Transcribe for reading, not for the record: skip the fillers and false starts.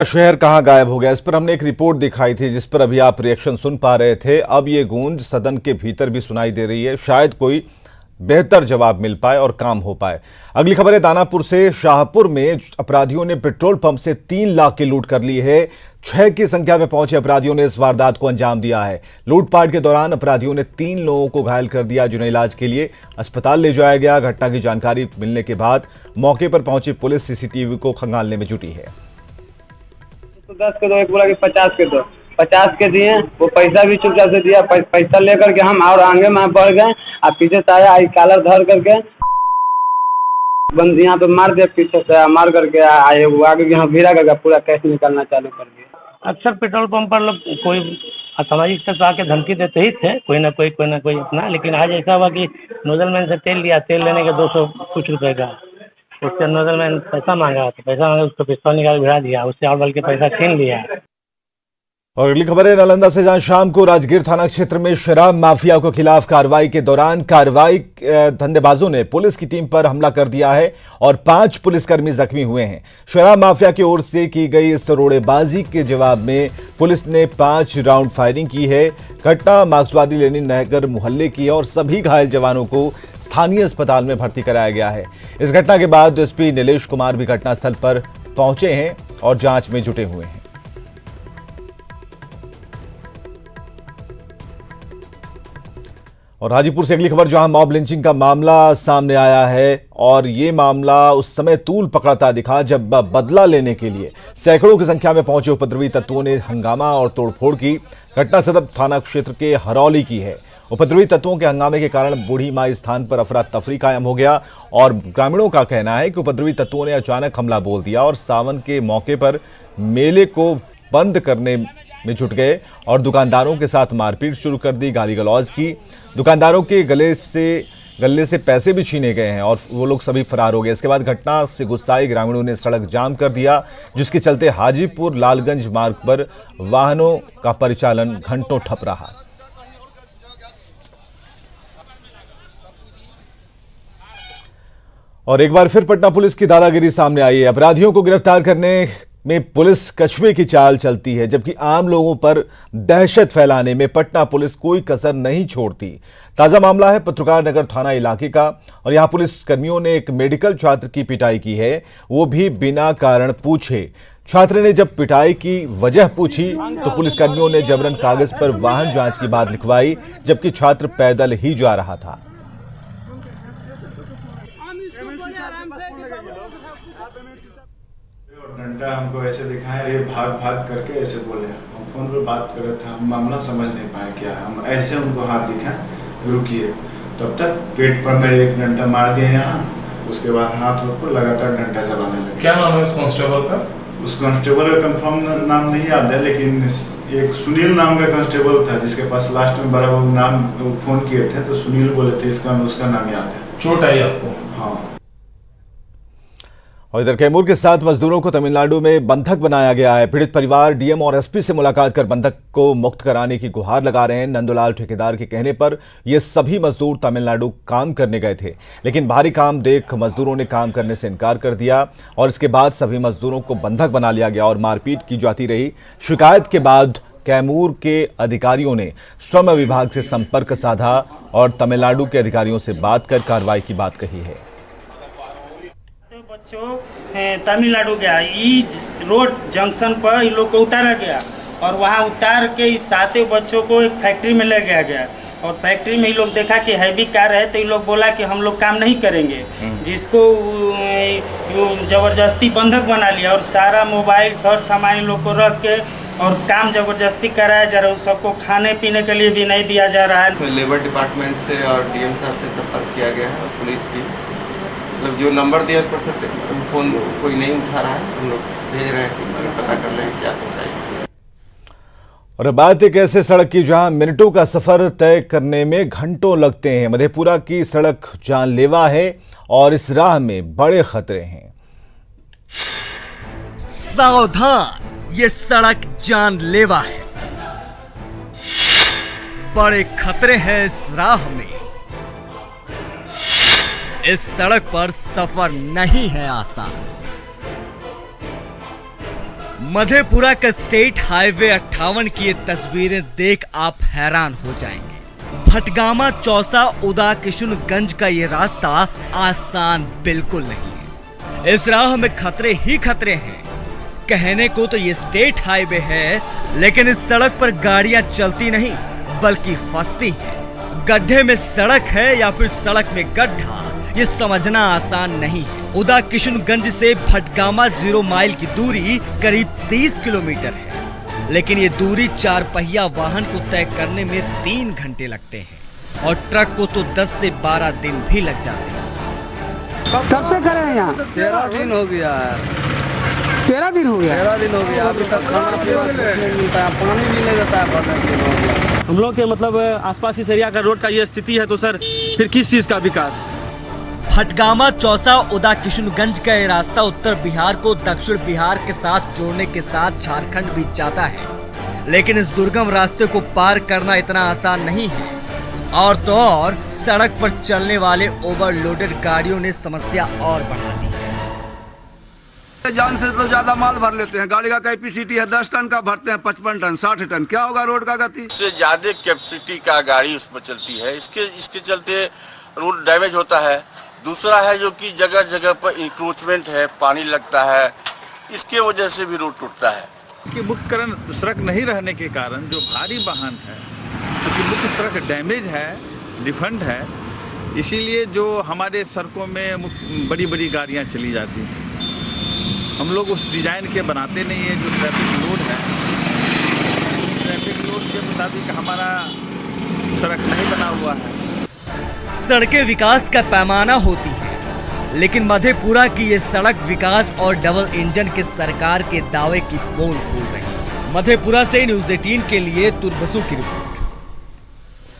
शहर कहां गायब हो गया, इस पर हमने एक रिपोर्ट दिखाई थी जिस पर अभी आप रिएक्शन सुन पा रहे थे। अब ये गूंज सदन के भीतर भी सुनाई दे रही है। शायद कोई बेहतर जवाब मिल पाए और काम हो पाए। अगली खबर है दानापुर से। शाहपुर में अपराधियों ने पेट्रोल पंप से 3 लाख की लूट कर ली है। 6 की संख्या में पहुंचे अपराधियों ने इस वारदात को अंजाम दिया है। लूटपाट के दौरान अपराधियों ने 3 लोगों को घायल कर दिया, जिन्हें इलाज के लिए अस्पताल ले जाया गया। घटना की जानकारी मिलने के बाद मौके पर पहुंची पुलिस सीसीटीवी को खंगालने में जुटी है। 10 के दो, एक बोला कि 50 के दो, 50 के दिए। वो पैसा भी चुपचाप से दिया। पैसा लेकर के हम और आगे में बढ़ गए। अब पीछे से आया, आई कॉलर धर करके बंद यहाँ पे मार दिया, पीछे से मार करके आए वो आगे यहाँ भिड़ा करके पूरा कैश निकालना चालू कर दिया। अक्सर पेट्रोल पंप पर लोग कोई असामाजिक तत्व आके धमकी देते ही थे, कोई ना कोई अपना। लेकिन आज ऐसा हुआ कि नोजलमैन से तेल लिया, तेल लेने के 200 कुछ रुपए का। उससे नोजलमैन पैसा मांगा, तो पैसा मांगा, उसको पिस्तौल निकाल भिड़ा दिया, उससे और बल्कि पैसा छीन लिया। और अगली खबर है नालंदा से, जहां शाम को राजगीर थाना क्षेत्र में शराब माफिया के खिलाफ कार्रवाई के दौरान धंधेबाजों ने पुलिस की टीम पर हमला कर दिया है और 5 पुलिसकर्मी जख्मी हुए हैं। शराब माफिया की ओर से की गई इस रोड़ेबाजी के जवाब में पुलिस ने 5 राउंड फायरिंग की है। घटना मार्क्सवादी लेनिन नगर मोहल्ले की है और सभी घायल जवानों को स्थानीय अस्पताल में भर्ती कराया गया है। इस घटना के बाद एसपी नीलेश कुमार भी घटनास्थल पर पहुंचे हैं और जांच में जुटे हुए हैं। और हाजीपुर से अगली खबर, जहां मॉब लिंचिंग का मामला सामने आया है और ये मामला उस समय तूल पकड़ता दिखा जब बदला लेने के लिए सैकड़ों की संख्या में पहुंचे उपद्रवी तत्वों ने हंगामा और तोड़फोड़ की। घटना सदर थाना क्षेत्र के हरौली की है। उपद्रवी तत्वों के हंगामे के कारण बूढ़ी माई स्थान पर अफरा तफरी कायम हो गया और ग्रामीणों का कहना है कि उपद्रवी तत्वों ने अचानक हमला बोल दिया और सावन के मौके पर मेले को बंद करने में जुट गए और दुकानदारों के साथ मारपीट शुरू कर दी, गाली गलौज की। दुकानदारों के गले से पैसे भी छीने गए हैं और वो लोग सभी फरार हो गए। इसके बाद घटना से गुस्साए ग्रामीणों ने सड़क जाम कर दिया, जिसके चलते हाजीपुर लालगंज मार्ग पर वाहनों का परिचालन घंटों ठप रहा। और एक बार फिर पटना पुलिस की दादागिरी सामने आई है। अपराधियों को गिरफ्तार करने में पुलिस कछुए की चाल चलती है, जबकि आम लोगों पर दहशत फैलाने में पटना पुलिस कोई कसर नहीं छोड़ती। ताजा मामला है पत्रकार नगर थाना इलाके का और यहां पुलिस कर्मियों ने एक मेडिकल छात्र की पिटाई की है, वो भी बिना कारण पूछे। छात्र ने जब पिटाई की वजह पूछी तो पुलिस कर्मियों ने जबरन कागज पर वाहन जांच की बात लिखवाई, जबकि छात्र पैदल ही जा रहा था। डंडा हमको ऐसे दिखाए, रे भाग भाग करके ऐसे बोले। हम फोन पर बात कर रहे थे, हम मामला समझ नहीं पाए क्या है। हम ऐसे उनको हाथ दिखाए रुकिए, तब तक पेट पर मेरे एक डंडा मार दिया यहाँ। उसके बाद हाथ पर लगातार डंडा चलाने लगे। क्या नाम है उस कांस्टेबल का? उस कांस्टेबल का कंफर्म नाम नहीं याद है, लेकिन एक सुनील नाम का कांस्टेबल था जिसके पास लास्ट में बड़ा बाबू नाम फोन किए थे तो सुनील बोले थे, उसका नाम याद है। चोट आई आपको? हाँ। और इधर कैमूर के 7 मजदूरों को तमिलनाडु में बंधक बनाया गया है। पीड़ित परिवार डीएम और एसपी से मुलाकात कर बंधक को मुक्त कराने की गुहार लगा रहे हैं। नंदुलाल ठेकेदार के कहने पर ये सभी मजदूर तमिलनाडु काम करने गए थे, लेकिन भारी काम देख मजदूरों ने काम करने से इनकार कर दिया और इसके बाद सभी मजदूरों को बंधक बना लिया गया और मारपीट की जाती रही। शिकायत के बाद कैमूर के अधिकारियों ने श्रम विभाग से संपर्क साधा और तमिलनाडु के अधिकारियों से बात कर कार्रवाई की बात कही है। बच्चों तमिलनाडु गया, इस रोड जंक्शन पर इन लोग को उतारा गया और वहाँ उतार के इस 7 बच्चों को एक फैक्ट्री में ले गया और फैक्ट्री में ये लोग देखा कि हैवी कार है तो ये लोग बोला कि हम लोग काम नहीं करेंगे, जिसको ज़बरदस्ती बंधक बना लिया और सारा मोबाइल सर सामान इन लोग को रख के और काम ज़बरदस्ती कराया जा रहा है। सबको खाने पीने के लिए भी नहीं दिया जा रहा है। लेबर डिपार्टमेंट से और डीएम साहब से संपर्क किया गया है। पुलिस की मतलब जो नंबर दिया उस पर से फोन कोई नहीं उठा रहा है। हम लोग भेज रहे हैं कि पता कर रहे हैं क्या सच्चाई है। और बात एक ऐसे सड़क की जहां मिनटों का सफर तय करने में घंटों लगते हैं। मधेपुरा की सड़क जानलेवा है और इस राह में बड़े खतरे हैं। सावधान, ये सड़क जानलेवा है, बड़े खतरे हैं इस राह में। इस सड़क पर सफर नहीं है आसान। मधेपुरा का स्टेट हाईवे 58 की ये तस्वीरें देख आप हैरान हो जाएंगे। भटगामा चौसा उदा किशुनगंज का ये रास्ता आसान बिल्कुल नहीं है। इस राह में खतरे ही खतरे हैं। कहने को तो ये स्टेट हाईवे है, लेकिन इस सड़क पर गाड़ियां चलती नहीं बल्कि फंसती हैं। गड्ढे में सड़क है या फिर सड़क में गड्ढा, ये समझना आसान नहीं है। उदा किशुनगंज से भटगामा 0 माइल की दूरी करीब 30 किलोमीटर है, लेकिन ये दूरी 4 पहिया वाहन को तय करने में 3 घंटे लगते हैं और ट्रक को तो 10 से 12 दिन भी लग जाते हैं। कब से खड़े हैं यहाँ? 13 दिन हो गया है। 13 दिन हो गया? 13 दिन हो गया। अभी तक खाना पीना कुछ नहीं मिलता है, पानी भी नहीं देता है। 15 दिन हो गया। हम लोग के मतलब आसपास इस एरिया का रोड का ये स्थिति है, तो सर फिर किस चीज़ का विकास? भटगामा चौसा उदा किशुनगंज का ये रास्ता उत्तर बिहार को दक्षिण बिहार के साथ जोड़ने के साथ झारखंड भी जाता है, लेकिन इस दुर्गम रास्ते को पार करना इतना आसान नहीं है। और तो और सड़क पर चलने वाले ओवरलोडेड गाड़ियों ने समस्या और बढ़ा दी है। जान से तो ज्यादा माल भर लेते हैं। गाड़ी का कैपेसिटी है 10 टन का, भरते हैं 55 टन 60 टन। क्या होगा रोड का गति? इससे ज्यादा कैपेसिटी का गाड़ी उस पर चलती है। इसके चलते रोड डैमेज होता है। दूसरा है जो कि जगह जगह पर इंक्रोचमेंट है, पानी लगता है, इसके वजह से भी रोड टूटता है। कि मुख्य कारण सड़क नहीं रहने के कारण जो भारी वाहन है, क्योंकि मुख्य सड़क डैमेज है, डिफेक्ट है, इसीलिए जो हमारे सड़कों में बड़ी बड़ी गाड़ियां चली जाती हैं। हम लोग उस डिजाइन के बनाते नहीं है। जो ट्रैफिक लोड है, ट्रैफिक लोड के मुताबिक हमारा सड़क नहीं बना हुआ है। सड़कें विकास का पैमाना होती है, लेकिन मधेपुरा की ये सड़क विकास और डबल इंजन के सरकार के दावे की पोल खोल रही है। मधेपुरा से न्यूज़ 18 के लिए तुर्बसु की रिपोर्ट।